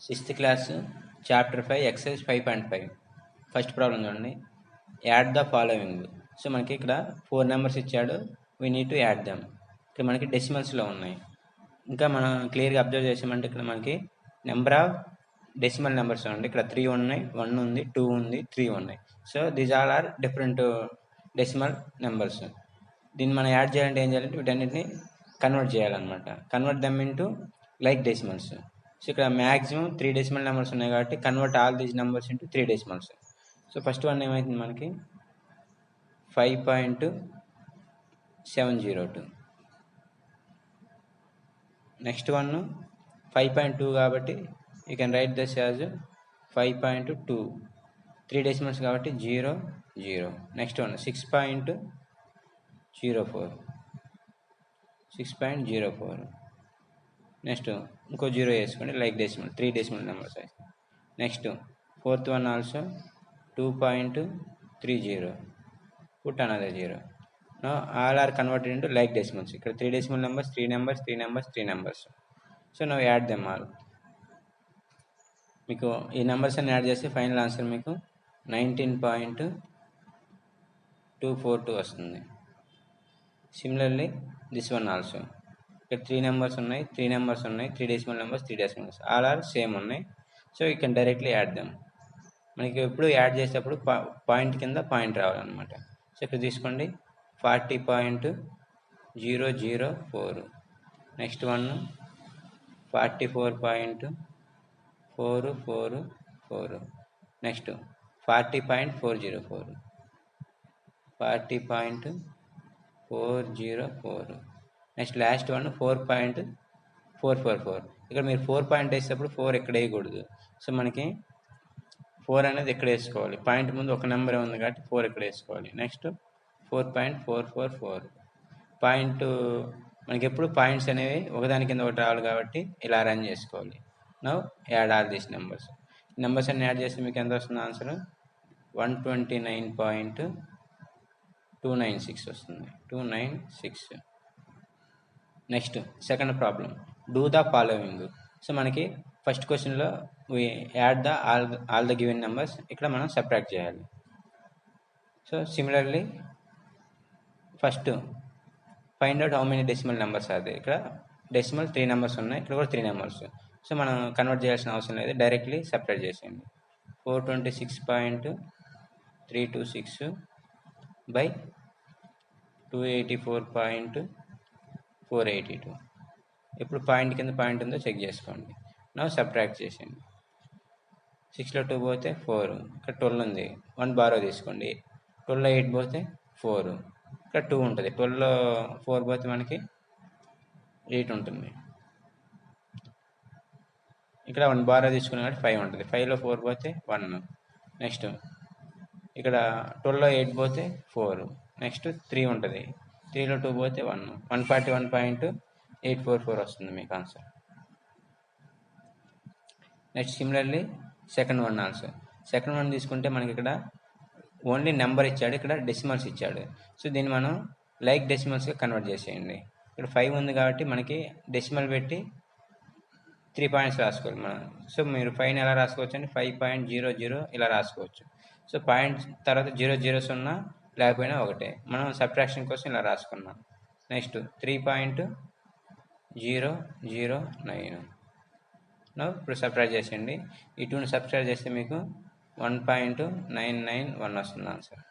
Sixth class chapter 5 exercise 5.5 first problem చూడండి. Add the following. So మనకి ఇక్కడ 4 numbers ఇచ్చాడు. We need to add them. ఇక్కడ మనకి డెసిమల్స్లో ఉన్నాయి. ఇంకా మనం క్లియర్గా అబ్జర్వ్ చేసామంటే ఇక్కడ మనకి నెంబర్ ఆఫ్ డెసిమల్ నెంబర్స్ ఉన్నాయి. ఇక్కడ 3 ఉన్నాయి, 1 ఉంది, 2 ఉంది, 3 ఉన్నాయి. So these all are different decimal numbers. దీన్ని మనం యాడ్ చేయాలంటే ఏం చేయాలంటే వీటన్నిటిని కన్వర్ట్ చేయాలన్నమాట. Convert them into like decimals. So ఇక్కడ మ్యాక్సిమం 3 డెసిమల్ నెంబర్స్ ఉన్నాయి కాబట్టి convert all these numbers into 3 decimals. So first one ఏమవుతుంది మనకి 5.702. నెక్స్ట్ వన్ 5.2 కాబట్టి you can write this as 5.2. 3 decimals కాబట్టి 0 0. Next one 6.04. 6.04. నెక్స్ట్ ఇంకో 0 వేసుకోండి, like decimal 3 decimal numbers. Next fourth one also 2.30. put another 0. Now all are converted into like decimals. ఇక్కడ 3 decimal numbers, 3 numbers, 3 numbers, 3 numbers. So now add them all. మీకు ఈ numbers అన్ని add చేస్తే final answer మీకు 19.242 వస్తుంది. Similarly this one also. ఇక్కడ 3 numbers ఉన్నాయి, 3 numbers ఉన్నాయి, 3 decimal numbers, 3 decimal numbers, all are same ఉన్నాయి. So you can directly add them. మనకి ఎప్పుడు యాడ్ చేసేటప్పుడు పాయింట్ కింద పాయింట్ రావాలన్నమాట. సో ఇక్కడ తీసుకోండి 40.004. Next one 44.444. Next 40.404. 40.404. Next last one 4.444. ఇక్కడ మీరు 4 పాయింట్ వేసేటప్పుడు 4 ఎక్కడ వేయకూడదు. సో మనకి 4 అనేది ఎక్కడ వేసుకోవాలి, పాయింట్ ముందు ఒక నెంబర్ ఉంది కాబట్టి 4 ఎక్కడ వేసుకోవాలి. నెక్స్ట్ 4.444. పాయింట్ మనకి ఎప్పుడు పాయింట్స్ అనేవి ఒకదాని కింద ఒకటి రావాలి కాబట్టి ఇలా రన్ చేసుకోవాలి. Now add all these numbers. Numbers అన్ని యాడ్ చేస్తే మీకు ఎంత వస్తుంది ఆన్సర్ 129.296 వస్తుంది. 296. Next second problem do the following. So మనకి ఫస్ట్ క్వశ్చన్లో we add the all the given numbers. ఇక్కడ మనం సబ్ట్రాక్ట్ చేయాలి. So similarly first find out how many decimal numbers అది. ఇక్కడ డెసిమల్ 3 నెంబర్స్ ఉన్నాయి, ఇక్కడ కూడా 3 నెంబర్స్. సో మనం కన్వర్ట్ చేయాల్సిన అవసరం లేదు, డైరెక్ట్లీ సపరేట్ చేసేయండి. 426.326 బై 284.482. ఇప్పుడు పాయింట్ కింద పాయింట్ ఉందో చెక్ చేసుకోండి. నా సబ్ట్రాక్ట్ చేసేయండి. 6లో 2 పోతే 4. ఇక్కడ 12 ఉంది, 1 బారో తీసుకోండి. 12లో 8 పోతే 4. ఇక్కడ 2 ఉంటుంది. 12లో 4 పోతే మనకి 8 ఉంటుంది. ఇక్కడ 1 బారో తీసుకున్నాం కాబట్టి 5 ఉంటుంది. 5లో 4 పోతే 1. నెక్స్ట్ ఇక్కడ 12లో 8 పోతే 4. నెక్స్ట్ 3 ఉంటుంది. 3లో 2 పోతే 1. 141.844 వస్తుంది మీకు answer. Next similarly second one also. Second one తీసుకుంటే మనకి ఇక్కడ ఓన్లీ నెంబర్ ఇచ్చాడు, ఇక్కడ డెసిమల్స్ ఇచ్చాడు. సో దీన్ని మనం లైక్ డెసిమల్స్గా కన్వర్ట్ చేసేయండి. ఇక్కడ 5 ఉంది కాబట్టి మనకి డెసిమల్ పెట్టి 3 పాయింట్స్ రాసుకోవాలి మనం. సో మీరు 5ని ఎలా రాసుకోవచ్చు అంటే 5.00 ఇలా రాసుకోవచ్చు. సో పాయింట్ తర్వాత 0 0s ఉన్నా లేకపోయినా ఒకటే. మనం సబ్ట్రాక్షన్ కోసం ఇలా రాసుకున్నాం. నెక్స్ట్ 3.009. ఇప్పుడు సబ్ట్రాక్ట్ చేసేయండి. ఈ 2ని సబ్ట్రాక్ట్ చేస్తే మీకు 1.991 వస్తుంది answer.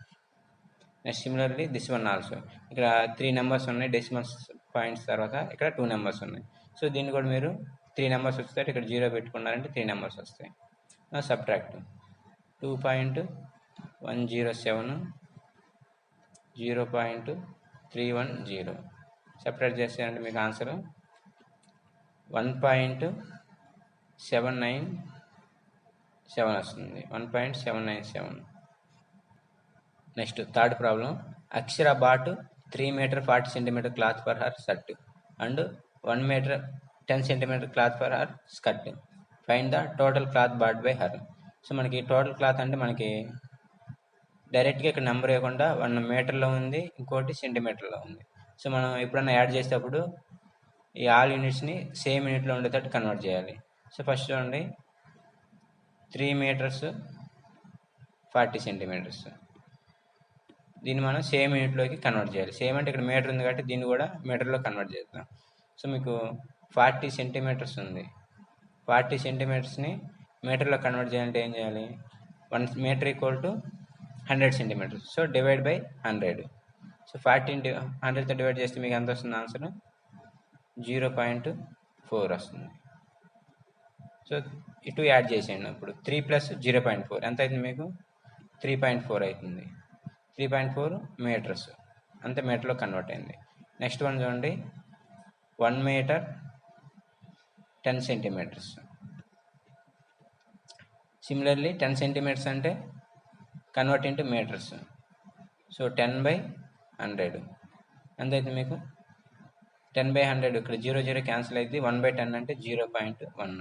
Next similarly this one also. ఇక్కడ 3 నెంబర్స్ ఉన్నాయి, డెసిమల్స్ పాయింట్స్ తర్వాత ఇక్కడ 2 నెంబర్స్ ఉన్నాయి. సో దీన్ని కూడా మీరు 3 నెంబర్స్ వస్తాయి, ఇక్కడ 0 పెట్టుకున్నారంటే 3 నెంబర్స్ వస్తాయి. సబ్ట్రాక్ట్ 2.107 0.310. సబ్ట్రాక్ట్ చేస్తారంటే మీకు ఆన్సర్ 1.797 వస్తుంది. 1.797. Next third problem Akshara bought 3 metre 40 centimetre cloth for her shirt and 1 metre 10 centimetre cloth for her skirt. Find the total cloth bought by her. So మనకి టోటల్ క్లాత్ అంటే మనకి డైరెక్ట్గా ఇక్కడ number ఇవ్వకుండా 1 మీటర్లో ఉంది, ఇంకోటి సెంటీమీటర్లో ఉంది. సో మనం ఎప్పుడన్నా యాడ్ చేసేటప్పుడు ఈ ఆల్ యూనిట్స్ని సేమ్ యూనిట్లో ఉండేటట్టు కన్వర్ట్ చేయాలి. సో ఫస్ట్ చూడండి 3 meters 40 centimeters. దీన్ని మనం సేమ్ యూనిట్లోకి కన్వర్ట్ చేయాలి. సేమ్ అంటే ఇక్కడ మీటర్ ఉంది కాబట్టి దీన్ని కూడా మీటర్లో కన్వర్ట్ చేద్దాం. సో మీకు 40 సెంటీమీటర్స్ ఉంది. 40 సెంటీమీటర్స్ని మీటర్లో కన్వర్ట్ చేయాలంటే ఏం చేయాలి? 1 metre equal to 100 centimetres. So divide by 100. So 40 into 100తో డివైడ్ చేస్తే మీకు ఎంత వస్తుంది ఆన్సర్? 0.4 వస్తుంది. సో ఇటు యాడ్ చేసేయండి. అప్పుడు 3 ప్లస్ 0.4 ఎంత అవుతుంది మీకు? 3.4 అవుతుంది. 3.4 మీటర్స్ అంతే, మీటర్లో కన్వర్ట్ అయింది. నెక్స్ట్ వన్ చూడండి, 1 మీటర్ 10 సెంటీమీటర్స్. సిమిలర్లీ 10 సెంటీమీటర్స్ అంటే కన్వర్ట్ ఇంటూ మీటర్స్. సో 10/100 ఎంత అవుతుంది మీకు? 10/100 ఇక్కడ 0 క్యాన్సిల్ అయితే 1/10 అంటే 0.1.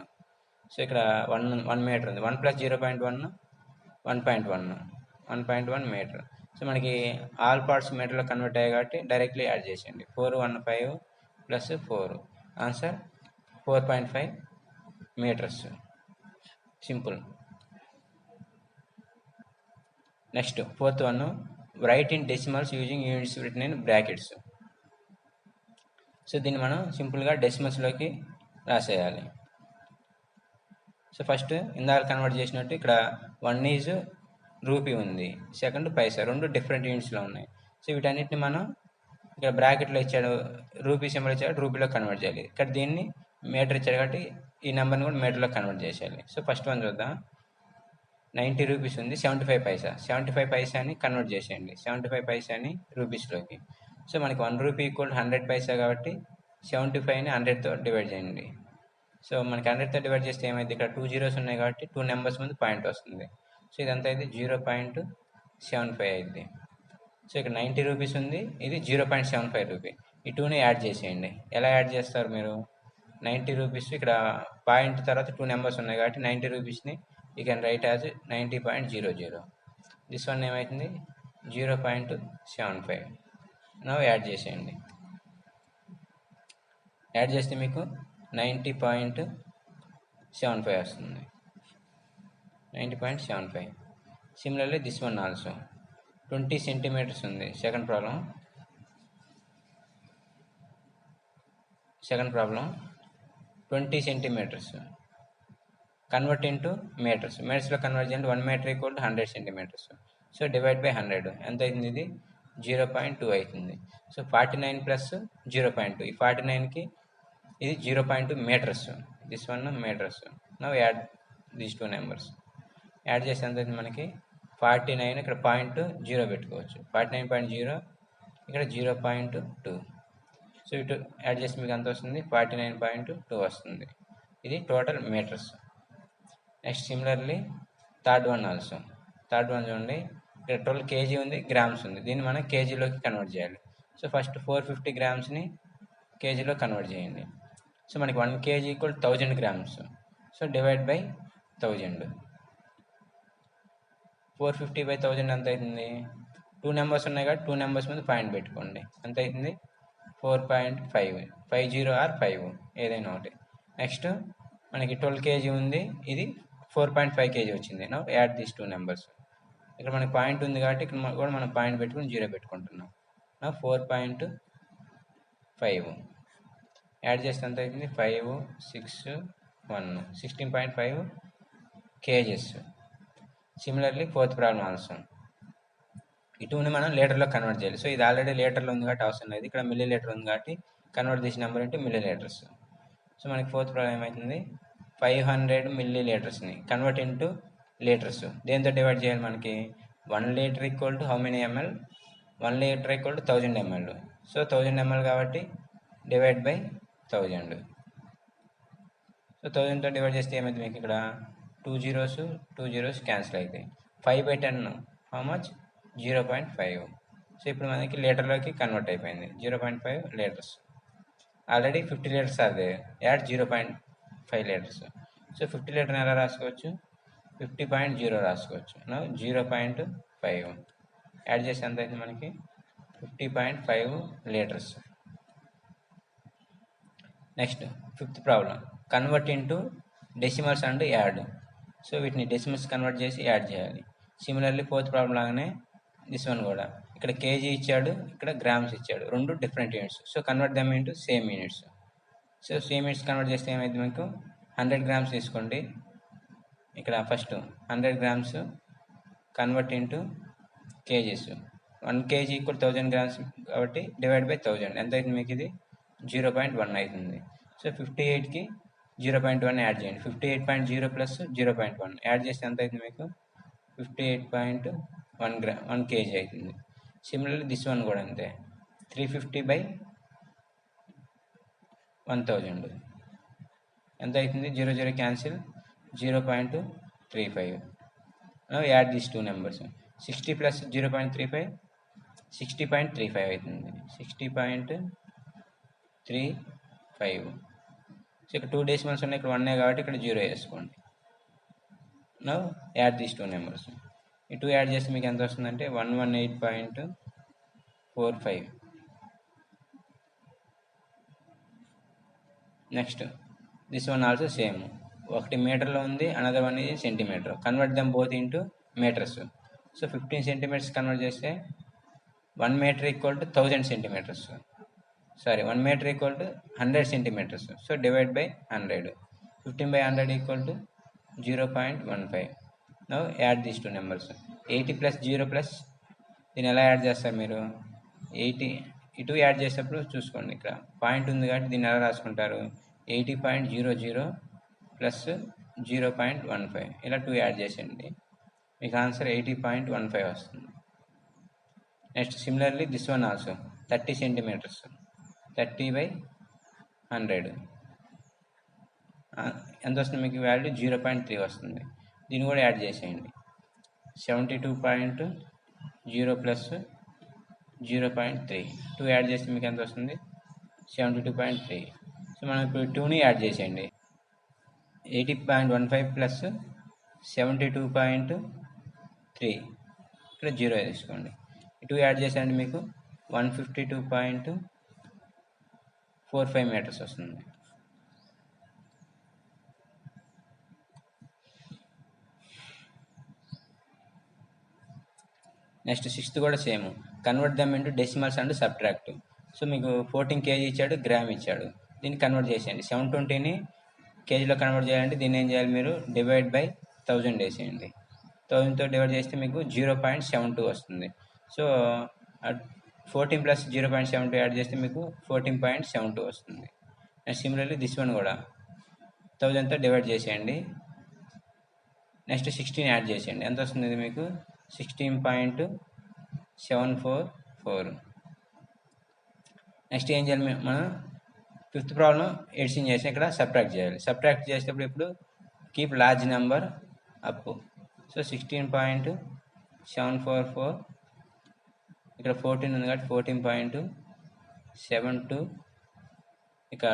సో ఇక్కడ 1 మీటర్ ఉంది. 1 ప్లస్ 0.1 1.1 మీటర్. సో మనకి ఆల్ పార్ట్స్ మీటర్లో కన్వర్ట్ అయ్యాయి కాబట్టి డైరెక్ట్లీ యాడ్ చేసేయండి. 415 plus 4 answer 4.5 metres. Simple. Next fourth one, right in decimals using units written in brackets. So దీన్ని మనం సింపుల్గా డెసిమల్స్లోకి రాసేయాలి. సో ఫస్ట్ ఇందాక కన్వర్ట్ చేసినట్టు ఇక్కడ 1 ఈజ్ రూపీ ఉంది, సెకండ్ పైసా, రెండు డిఫరెంట్ యూనిట్స్లో ఉన్నాయి. సో వీటన్నిటిని మనం ఇక్కడ బ్రాకెట్లో ఇచ్చాడు, రూపీ సింబల్ ఇచ్చాడు, రూపీలో కన్వర్ట్ చేయాలి. ఇక్కడ దీన్ని మీటర్ ఇచ్చాడు కాబట్టి ఈ నెంబర్ని కూడా మీటర్లో కన్వర్ట్ చేసేయాలి. సో ఫస్ట్ వన్ చూద్దాం. 90 రూపీస్ ఉంది, 75 పైసా. 75 పైసాని కన్వర్ట్ చేసేయండి, 75 పైసాని రూపీస్లోకి. సో మనకి 1 రూపీ ఈక్వల్ 100 పైసా కాబట్టి 75ని 100తో డివైడ్ చేయండి. సో మనకి 100తో డివైడ్ చేస్తే ఏమైంది? ఇక్కడ 2 zeros ఉన్నాయి కాబట్టి 2 నెంబర్స్ ముందు పాయింట్ వస్తుంది. సో ఇదంతా అయితే 0.75 అయింది. సో ఇక్కడ 90 రూపీస్ ఉంది, ఇది 0.75 రూపీ. ఈ 2ని యాడ్ చేసేయండి. ఎలా యాడ్ చేస్తారు మీరు? 90 రూపీస్ ఇక్కడ పాయింట్ తర్వాత 2 నెంబర్స్ ఉన్నాయి కాబట్టి 90 రూపీస్ని you can write as 90.00. This one ఏమవుతుంది? 0.75. నవ్వు యాడ్ చేసేయండి. యాడ్ చేస్తే మీకు 90.75 వస్తుంది. 90.75. Similarly this one also 20 centimetres ఉంది. Second problem 20 centimetres convert into metres. మీటర్స్లో కన్వర్ట్ చేయండి. 1 metre equal to 100 centimetres. So divide by 100 ఎంత అవుతుంది? ఇది 0.2 అవుతుంది. సో 49 ప్లస్ 0.2, ఈ 49కి ఇది 0.2 metres. This one metres. Now add these 2 numbers. Add చేస్తే ఎంత అవుతుంది మనకి? 49, ఇక్కడ పాయింట్ 0 పెట్టుకోవచ్చు. 49.0, ఇక్కడ 0.2. సో ఇటు యాడ్ చేస్తే మీకు ఎంత వస్తుంది? 49.2 వస్తుంది. ఇది total metres. Next similarly third one also. Third one చూడండి, ఇక్కడ 12 kg ఉంది, గ్రామ్స్ ఉంది. దీన్ని మనం కేజీలోకి కన్వర్ట్ చేయాలి. సో ఫస్ట్ 450 గ్రామ్స్ని కేజీలో కన్వర్ట్ చేయండి. సో మనకి 1 kg equal 1000 grams. So divide by 1000. 450/1000 ఎంత అవుతుంది? 2 నెంబర్స్ ఉన్నాయి కాబట్టి 2 నెంబర్స్ మీద పాయింట్ పెట్టుకోండి. ఎంత అవుతుంది? 4.5, 50 ఆర్ 5 ఏదైనా ఒకటి. నెక్స్ట్ మనకి 12 kg ఉంది, ఇది 4.5 kg వచ్చింది. Now add these 2 numbers. ఇక్కడ మనకి పాయింట్ ఉంది కాబట్టి ఇక్కడ కూడా మనం పాయింట్ పెట్టుకుని 0 పెట్టుకుంటున్నాం. నా 4.5 యాడ్ చేస్తే ఎంత అవుతుంది? 5, 6, 1, 16.5 kgs. Similarly fourth problem also. ఈ 2ని మనం లీటర్లో కన్వర్ట్ చేయాలి. సో ఇది ఆల్రెడీ లీటర్లో ఉంది కాబట్టి అవసరం లేదు. ఇక్కడ మిల్లీ లీటర్ ఉంది కాబట్టి కన్వర్ట్ చేసిన number into milli litres. So మనకి ఫోర్త్ ప్రాబ్లం ఏమవుతుంది? 500 మిల్లీ లీటర్స్ని కన్వర్ట్ ఇంటూ లీటర్స్. దేంతో డివైడ్ చేయాలి? మనకి 1 litre equal to how many ml? 1 litre equal to 1000 ml. So 1000 ml కాబట్టి డివైడ్ బై 1000. సో 1000తో డివైడ్ చేస్తే ఏమైంది మీకు? ఇక్కడ 2 zeros క్యాన్సిల్ అవుతాయి. 5/10 హౌ మచ్? 0.5. సో ఇప్పుడు మనకి లీటర్లోకి కన్వర్ట్ అయిపోయింది. 0.5 లీటర్స్. ఆల్రెడీ 50 లీటర్స్ అదే, యాడ్ 0.5 లీటర్స్. సో 50 లీటర్ని ఎలా రాసుకోవచ్చు? 50.0 రాసుకోవచ్చు. 0.5 యాడ్ చేస్తే ఎంత అయింది మనకి? 50.5 litres. Next fifth problem, convert into decimals and add. So వీటిని డెసిమల్స్ కన్వర్ట్ చేసి యాడ్ చేయాలి. సిమిలర్లీ ఫోర్త్ ప్రాబ్లం లాగానే దిస్ వన్ కూడా ఇక్కడ కేజీ ఇచ్చాడు, ఇక్కడ గ్రామ్స్ ఇచ్చాడు, రెండు different units. So convert dum into same units. So same units convert చేస్తే ఏమైంది మీకు 100 గ్రామ్స్ తీసుకోండి. ఇక్కడ first 100 grams convert into kgs. 1 KG equal 1000 grams కాబట్టి డివైడ్ బై 1000 ఎంత అవుతుంది మీకు? ఇది 0.1 అవుతుంది. సో 58కి 0.1 యాడ్ చేయండి. 58.0 ప్లస్ 0.1 యాడ్ చేస్తే ఎంత అవుతుంది మీకు? 58.1 కేజీ అవుతుంది. సిమిలర్లీ దిస్ వన్ కూడా అంతే. 350/1000 ఎంత అవుతుంది? 0 cancel 0.35. Now add these two numbers. 60 plus 0.35 60.35 అవుతుంది. 60.35. సో ఇక్కడ 2 డెసిమల్స్ ఉన్నాయి, ఇక్కడ 1 కాబట్టి ఇక్కడ 0 వేసుకోండి. Now add these two numbers. ఈ 2 యాడ్ చేస్తే మీకు ఎంత వస్తుందంటే 118.45. Next this one also same. ఒకటి మీటర్లో ఉంది, అనదర్ వన్ ఇది centimetre. Convert them both into metres. So 15 centimetres convert చేస్తే 1 metre equal to 1000 centimetres. Sorry, 1 metre equal to 100 centimetres. So divide by 100. 15/100 equal to 0.15. Now add these two numbers. 80 plus 0 plus దీన్ని ఎలా add చేస్తారు మీరు? 80 ఇటు add చేసేటప్పుడు చూసుకోండి, ఇక్కడ point ఉంది కాబట్టి దీన్ని ఎలా రాసుకుంటారు? 80.00 ప్లస్ 0.15 ఇలా 2 యాడ్ చేసేయండి. మీకు ఆన్సర్ 80.15 వస్తుంది. Next similarly this one also 30 centimetres. 30/100 ఎంత వస్తుంది మీకు? వాల్యూ 0.3 వస్తుంది. దీన్ని కూడా యాడ్ చేసేయండి. 72.0 ప్లస్ 0.3 2 యాడ్ చేస్తే మీకు ఎంత వస్తుంది? 72.3. సో మనం ఇప్పుడు 2ని యాడ్ చేసేయండి. 80.15 ప్లస్ 72.3 ఇక్కడ 0 తీసుకోండి. 2 యాడ్ చేసేయండి, మీకు 152.45 మీటర్స్ వస్తుంది. నెక్స్ట్ 6th కూడా same. Convert dum into decimals and subtract. So మీకు 14 కేజీ ఇచ్చాడు, గ్రామ్ ఇచ్చాడు. దీన్ని కన్వర్ట్ చేసేయండి. 720ని కేజీలో కన్వర్ట్ చేయాలంటే దీన్ని ఏం చేయాలి మీరు? డివైడ్ బై 1000 వేసేయండి. 1000తో డివైడ్ చేస్తే మీకు 0.72 వస్తుంది. సో 14 ప్లస్ 0.72 యాడ్ చేస్తే మీకు 14.72 వస్తుంది. నెక్స్ట్ సిమిలర్లీ దిస్ వన్ కూడా 1000తో డివైడ్ చేసేయండి. నెక్స్ట్ 16 యాడ్ చేసేయండి. ఎంత వస్తుంది ఇది మీకు? 16.744. నెక్స్ట్ ఏం చేయాలి మనం? 5th ప్రాబ్లం ఎడిషన్ చేసి ఇక్కడ సబ్ట్రాక్ట్ చేయాలి. సబ్ట్రాక్ట్ చేసేటప్పుడు ఇప్పుడు keep large number up. So 16.744 ఇక్కడ 14 ఉంది కాబట్టి 14.72 ఇక్కడ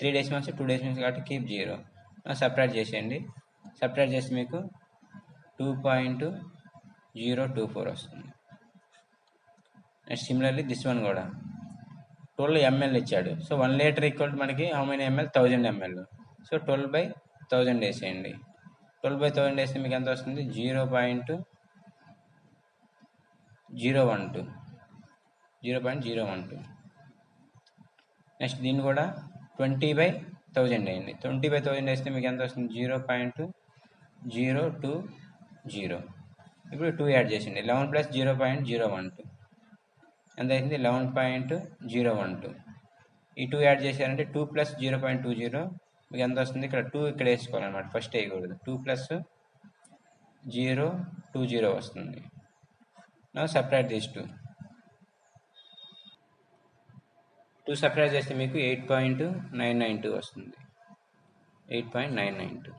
3 డెసిమల్స్ 2 డెసిమల్స్ కాబట్టి కీప్ 0. సబ్ట్రాక్ట్ చేసేయండి. సబ్ట్రాక్ట్ చేస్తే మీకు 2.024 వస్తుంది. నెక్స్ట్ సిమిలర్లీ దిస్ వన్ కూడా 12 ml ఇచ్చాడు. సో 1 లీటర్ ఈక్వల్ మనకి how many ml? 1000 ml. So 12/1000 వేసేయండి. 12/1000 వేస్తే మీకు ఎంత వస్తుంది? 0.012. నెక్స్ట్ దీన్ని కూడా 20/1000 వేయండి. 20/1000 వేస్తే మీకు ఎంత వస్తుంది? 0.020. ఇప్పుడు 2 యాడ్ చేసింది. 11 ప్లస్ 0.012 ఎంత అవుతుంది? 11.012. ఈ 2 యాడ్ చేశారంటే 2 ప్లస్ 0.20 మీకు ఎంత వస్తుంది? ఇక్కడ 2 ఇక్కడ వేసుకోవాలన్నమాట, ఫస్ట్ వేయకూడదు. 2 ప్లస్ 0.20 వస్తుంది. నా సపరేట్ దీస్ 2 సపరేట్ చేస్తే మీకు 8.992 వస్తుంది. 8.992.